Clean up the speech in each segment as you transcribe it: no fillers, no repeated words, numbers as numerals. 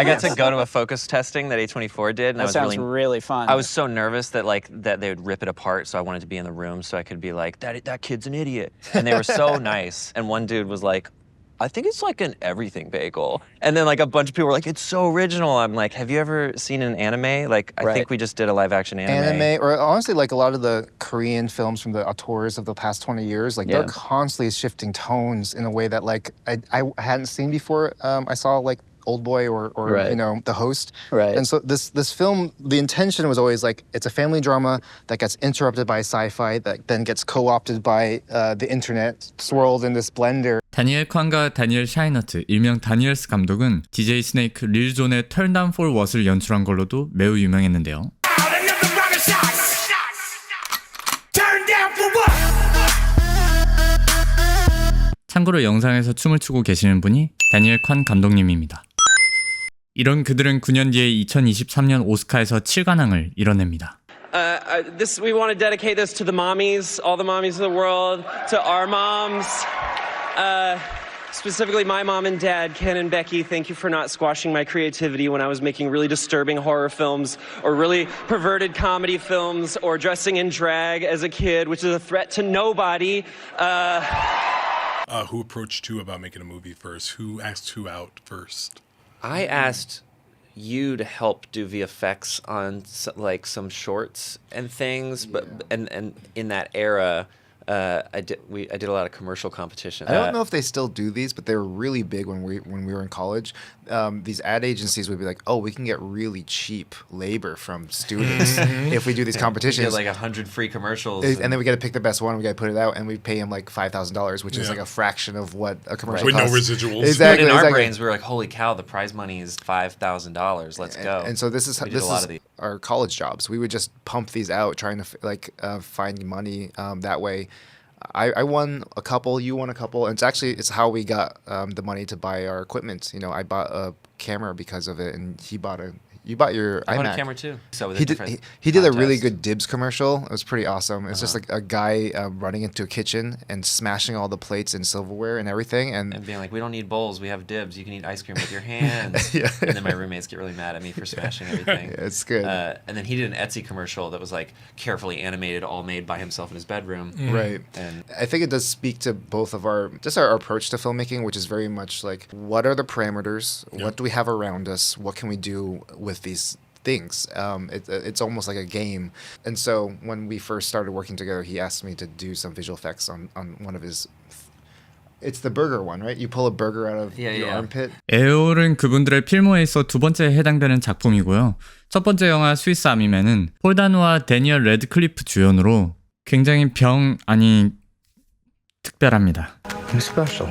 I got to go to a focus testing that A24 did, and That sounds really fun. I was so nervous that that they would rip it apart, so I wanted to be in the room so I could be like, that kid's an idiot. And they were so nice. And one dude was like, I think it's like an everything bagel. And then like a bunch of people were like, it's so original. I'm like, have you ever seen an anime? Like, I think we just did a live action anime. Or honestly, like a lot of the Korean films from the auteurs of the past 20 years, like they're constantly shifting tones in a way that like I hadn't seen before. I saw like Old Boy or you know, The Host. Right. And so this film, the intention was always like, it's a family drama that gets interrupted by sci-fi, that then gets co-opted by the internet, swirled in this blender. 다니엘 콴과 다니엘 샤이너트, 일명 다니엘스 감독은 DJ 스네이크 릴존의 Turn Down for What을 연출한 걸로도 매우 유명했는데요. 참고로 영상에서 춤을 추고 계시는 분이 다니엘 콴 감독님입니다. 이런 그들은 9년 뒤에 2023년 오스카에서 7관왕을 이뤄냅니다. We want to dedicate this to the mommies, all the mommies of the world, to our moms. Specifically my mom and dad, Ken and Becky, thank you for not squashing my creativity when I was making really disturbing horror films or really perverted comedy films or dressing in drag as a kid, which is a threat to nobody. Who approached you about making a movie first? Who asked who out first? I asked you to help do VFX on like some shorts and things, but and in that era, I did a lot of commercial competition. I don't know if they still do these, but they were really big when we were in college. These ad agencies would be like, "Oh, we can get really cheap labor from students if we do these competitions." We get like 100 free commercials, and then we got to pick the best one. We got to put it out, and we pay him like $5,000, which is like a fraction of what a commercial with costs. no residuals. Exactly. But in our brains, we were like, "Holy cow! The prize money is $5,000. Let's go!" And so this is our college jobs. We would just pump these out, trying to find money that way. I won a couple, you won a couple, and it's how we got the money to buy our equipment. You know, I bought a camera because of it, and you bought your iMac. I bought a camera too. So he did a really good Dibs commercial. It was pretty awesome. It's just like a guy running into a kitchen and smashing all the plates and silverware and everything, and being like, "We don't need bowls. We have Dibs. You can eat ice cream with your hands." And then my roommates get really mad at me for smashing everything. It's good. And then he did an Etsy commercial that was like carefully animated, all made by himself in his bedroom. Right. And I think it does speak to both of our approach to filmmaking, which is very much like, what are the parameters? What do we have around us? What can we do with these things? It's almost like a game. And so when we first started working together, he asked me to do some visual effects on one of his. It's the burger one, right? You pull a burger out of your armpit. 에어올은 그분들의 필모에 있어 두 번째에 해당되는 작품이고요. 첫 번째 영화 스위스 아미맨은 폴 다누와 데니얼 레드클리프 주연으로 굉장히 특별합니다. I'm special.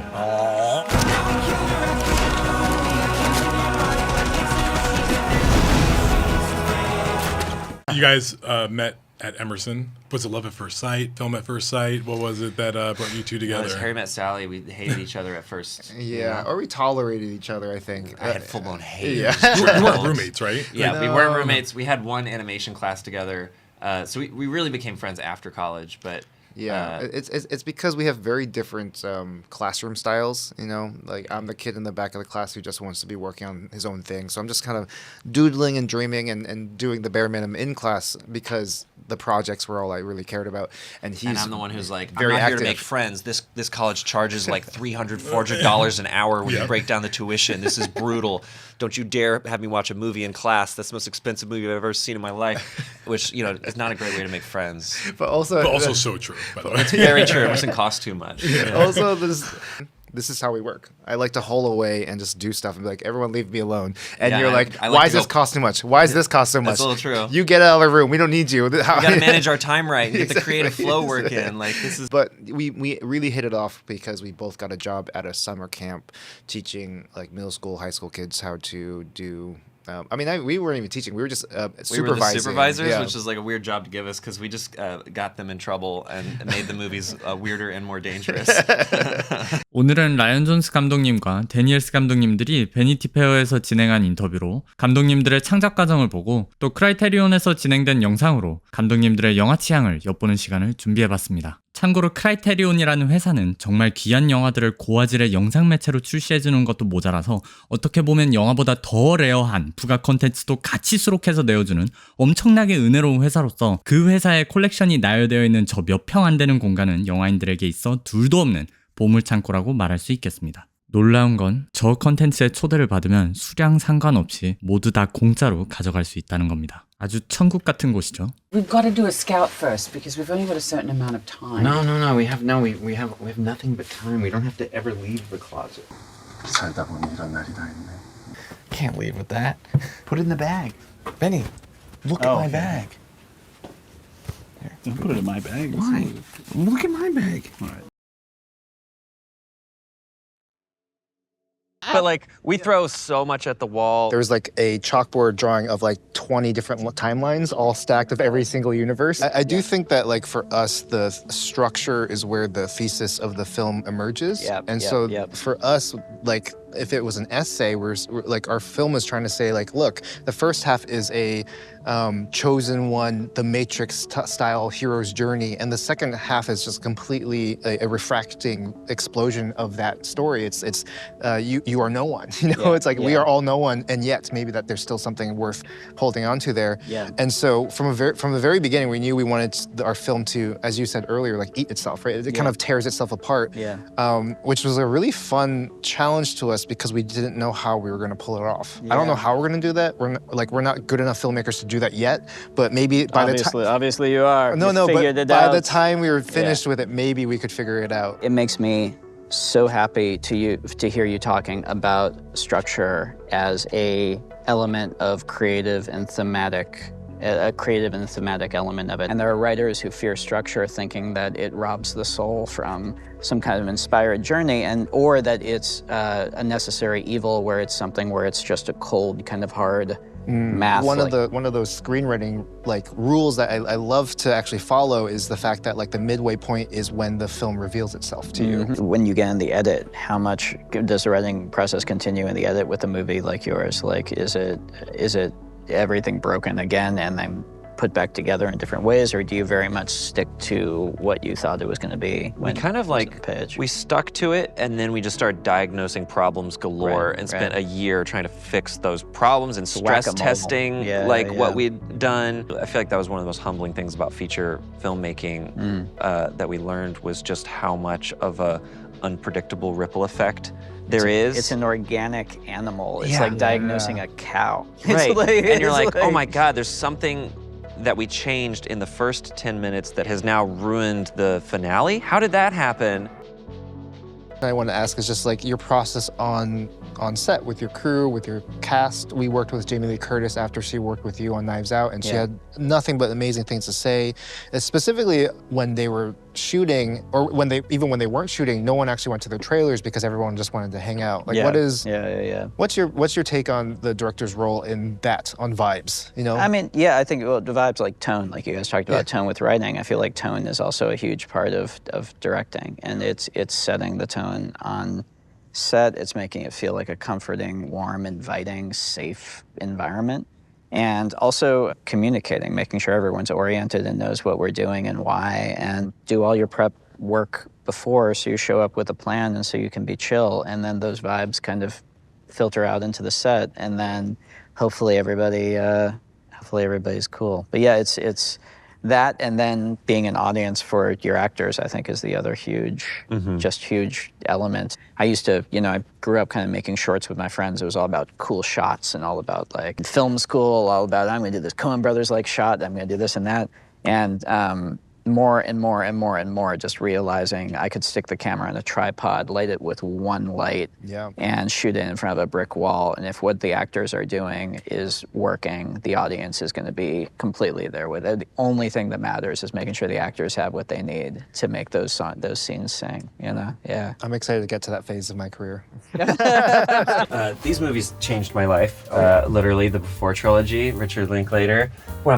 You guys met at Emerson. Was it love at first sight? Film at first sight? What was it that brought you two together? It was Harry Met Sally. We hated each other at first. Yeah, or we tolerated each other, I think. I had full-blown hate. Yeah. You weren't roommates, right? Yeah, we weren't roommates. We had one animation class together. So we really became friends after college, but... Yeah, it's because we have very different classroom styles, you know? Like, I'm the kid in the back of the class who just wants to be working on his own thing. So I'm just kind of doodling and dreaming and doing the bare minimum in class because the projects were all I really cared about. And I'm the one who's like, very I'm not active. Here to make friends. This college charges like $300, $400 an hour when you break down the tuition. This is brutal. Don't you dare have me watch a movie in class. That's the most expensive movie I've ever seen in my life, which, you know, is not a great way to make friends. But also so true, by the way. It's very true. It doesn't cost too much. Yeah. Also, this is how we work. I like to hole away and just do stuff and be like, everyone leave me alone. And you're like, why does this cost too much? Why does this cost so much? That's a little true. You get out of the room. We don't need you. We got to manage our time right and get the creative flow work in. Like, this is. But we really hit it off because we both got a job at a summer camp teaching like middle school, high school kids how to do. We weren't even teaching. We were just supervising. We were the supervisors, which is like a weird job to give us because we just got them in trouble and made the movies weirder and more dangerous. 오늘은 라이언 존스 감독님과 데니엘스 감독님들이 베니티 페어에서 진행한 인터뷰로 감독님들의 창작 과정을 보고 또 크라이테리온에서 진행된 영상으로 감독님들의 영화 취향을 엿보는 시간을 준비해봤습니다. 참고로 크라이테리온이라는 회사는 정말 귀한 영화들을 고화질의 영상 매체로 출시해주는 것도 모자라서 어떻게 보면 영화보다 더 레어한 부가 콘텐츠도 같이 수록해서 내어주는 엄청나게 은혜로운 회사로서 그 회사의 콜렉션이 나열되어 있는 저 몇 평 안 되는 공간은 영화인들에게 있어 둘도 없는 보물창고라고 말할 수 있겠습니다. 놀라운 건 저 컨텐츠의 초대를 받으면 수량 상관없이 모두 다 공짜로 가져갈 수 있다는 겁니다. 아주 천국 같은 곳이죠. We've got to do a scout first because we've only got a certain amount of time. No. We have nothing but time. We don't have to ever leave the closet. 살다 보니 이런 날이 다 있네. Can't leave with that. Put it in the bag. Benny, look at my bag. Don't put it in my bag. Why? Look at my bag. All right. But like we throw so much at the wall. There was like a chalkboard drawing of like 20 different timelines all stacked of every single universe. I do think that like for us, the structure is where the thesis of the film emerges. For us, like if it was an essay, we're like our film is trying to say like, look, the first half is a chosen one, the Matrix style hero's journey, and the second half is just completely a refracting explosion of that story. It's you are no one, you know. It's like we are all no one, and yet maybe that there's still something worth holding on to there. Yeah. And so from the very beginning, we knew we wanted our film to, as you said earlier, like eat itself, right? It kind of tears itself apart. Yeah. Which was a really fun challenge to us because we didn't know how we were going to pull it off. I don't know how we're going to do that. We're not good enough filmmakers to do that yet. But maybe by the time Obviously you are. no, You but figured it by out. the time we were finished with it, maybe we could figure it out. It makes me so happy to hear you talking about structure as a element of creative and thematic, a creative and thematic element of it. And there are writers who fear structure, thinking that it robs the soul from some kind of inspired journey, or that it's a necessary evil, where it's something where it's just a cold, kind of hard math. One of those screenwriting like rules that I love to actually follow is the fact that like the midway point is when the film reveals itself to you. When you get in the edit, how much does the writing process continue in the edit with a movie like yours? Like, is it everything broken again and then put back together in different ways, or do you very much stick to what you thought it was going to be? We kind of like, we stuck to it, and then we just started diagnosing problems galore and spent a year trying to fix those problems and stress testing what we'd done. I feel like that was one of the most humbling things about feature filmmaking that we learned, was just how much of a unpredictable ripple effect there is. It's an organic animal. It's like diagnosing a cow. Right, and you're like, oh my God, there's something that we changed in the first 10 minutes that has now ruined the finale? How did that happen? I want to ask is just like your process on set with your crew, with your cast. We worked with Jamie Lee Curtis after she worked with you on Knives Out, and she had nothing but amazing things to say. And specifically when they were shooting, or when they weren't shooting, no one actually went to their trailers because everyone just wanted to hang out. Like what's your take on the director's role in that, on vibes, you know? I mean, I think the vibes, like tone, like you guys talked about tone with writing. I feel like tone is also a huge part of directing, and it's setting the tone on set. It's making it feel like a comforting, warm, inviting, safe environment. And also communicating, making sure everyone's oriented and knows what we're doing and why, and do all your prep work before so you show up with a plan and so you can be chill, and then those vibes kind of filter out into the set, and then hopefully everybody's cool. But yeah, it's that, and then being an audience for your actors, I think, is the other huge element. I used to, I grew up kind of making shorts with my friends. It was all about cool shots and all about like film school, all about, I'm gonna do this Coen Brothers-like shot, I'm gonna do this and that. And more and more, just realizing I could stick the camera on a tripod, light it with one light, and shoot it in front of a brick wall. And if what the actors are doing is working, the audience is going to be completely there with it. The only thing that matters is making sure the actors have what they need to make those scenes sing, Yeah. I'm excited to get to that phase of my career. These movies changed my life. Literally, the Before trilogy, Richard Linklater. Wow.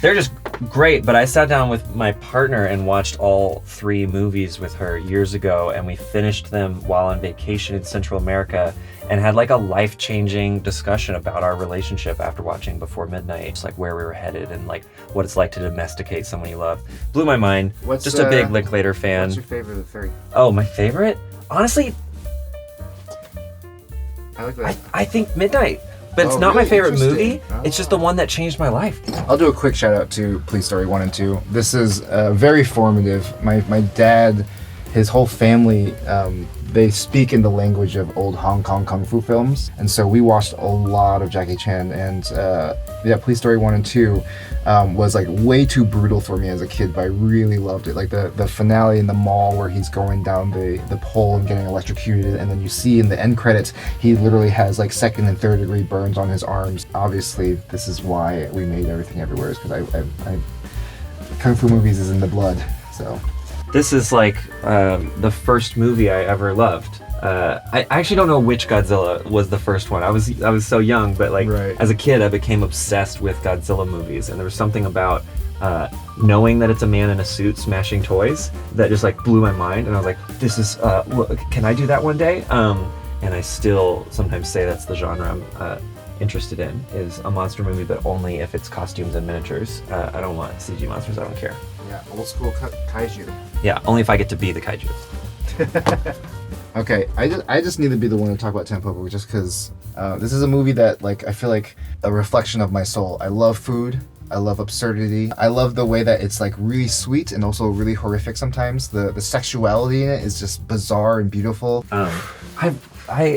They're just great, but I sat down with my partner and watched all 3 movies with her years ago, and we finished them while on vacation in Central America and had like a life-changing discussion about our relationship after watching Before Midnight. It's like where we were headed and like what it's like to domesticate someone you love. Blew my mind. Just a big Linklater fan. What's your favorite of the 3? Oh, my favorite? Honestly, I like that. I think Midnight. But it's not my favorite movie. It's just the one that changed my life. I'll do a quick shout out to Police Story 1 and 2. This is very formative. My dad, his whole family, they speak in the language of old Hong Kong kung fu films. And so we watched a lot of Jackie Chan. And yeah, Police Story 1 and 2 was like way too brutal for me as a kid, but I really loved it. Like the finale in the mall where he's going down the pole and getting electrocuted, and then you see in the end credits, he literally has like 2nd and 3rd degree burns on his arms. Obviously, this is why we made Everything Everywhere, is because I kung fu movies is in the blood, so. This is like the first movie I ever loved. I actually don't know which Godzilla was the first one. I was so young, but like as a kid, I became obsessed with Godzilla movies, and there was something about knowing that it's a man in a suit smashing toys that just like blew my mind. And I was like, this is can I do that one day? And I still sometimes say that's the genre I'm interested in, is a monster movie, but only if it's costumes and miniatures. I don't want CG monsters. I don't care. Yeah, old school kaiju. Yeah, only if I get to be the kaiju. Okay, I just need to be the one to talk about Tampopo, just because this is a movie that like I feel like a reflection of my soul. I love food. I love absurdity. I love the way that it's like really sweet and also really horrific sometimes. The sexuality in it is just bizarre and beautiful. I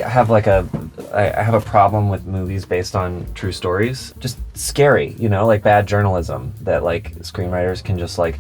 have a problem with movies based on true stories. Just scary, you know, like bad journalism that like screenwriters can just like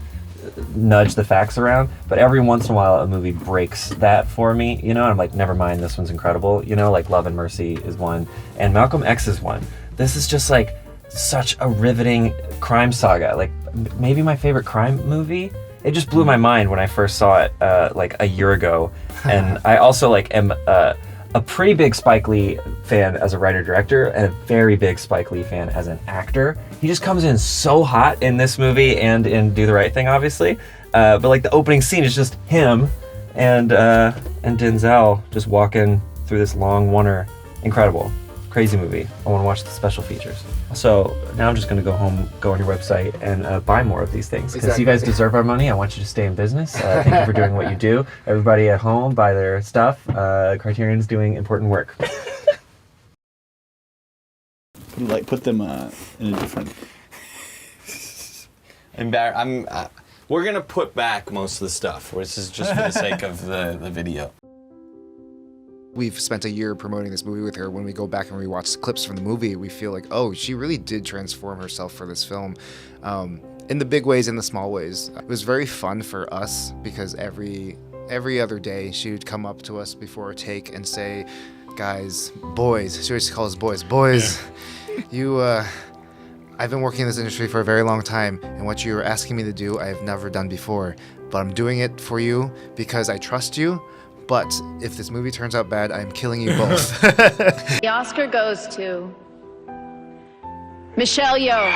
nudge the facts around. But every once in a while a movie breaks that for me, you know, and I'm like, never mind, this one's incredible. You know, like Love and Mercy is one, and Malcolm X is one. This is just like such a riveting crime saga. Like maybe my favorite crime movie. It just blew my mind when I first saw it like a year ago. And I also like am a pretty big Spike Lee fan as a writer-director and a very big Spike Lee fan as an actor. He just comes in so hot in this movie and in Do the Right Thing, obviously. But like the opening scene is just him and Denzel just walking through this long water. Incredible. Crazy movie. I want to watch the special features. So now I'm just going to go home, go on your website, and buy more of these things. Because you guys deserve our money. I want you to stay in business. Thank you for doing what you do. Everybody at home, buy their stuff. Criterion's doing important work. Put them in a different... We're going to put back most of the stuff. This is just for the sake of the video. We've spent a year promoting this movie with her. When we go back and rewatch clips from the movie, we feel like, oh, she really did transform herself for this film, in the big ways and the small ways. It was very fun for us because every other day she would come up to us before a take and say, guys, boys, she always calls us boys, you, I've been working in this industry for a very long time, and what you're asking me to do, I have never done before, but I'm doing it for you because I trust you. But if this movie turns out bad, I'm killing you both. The Oscar goes to Michelle Yeoh.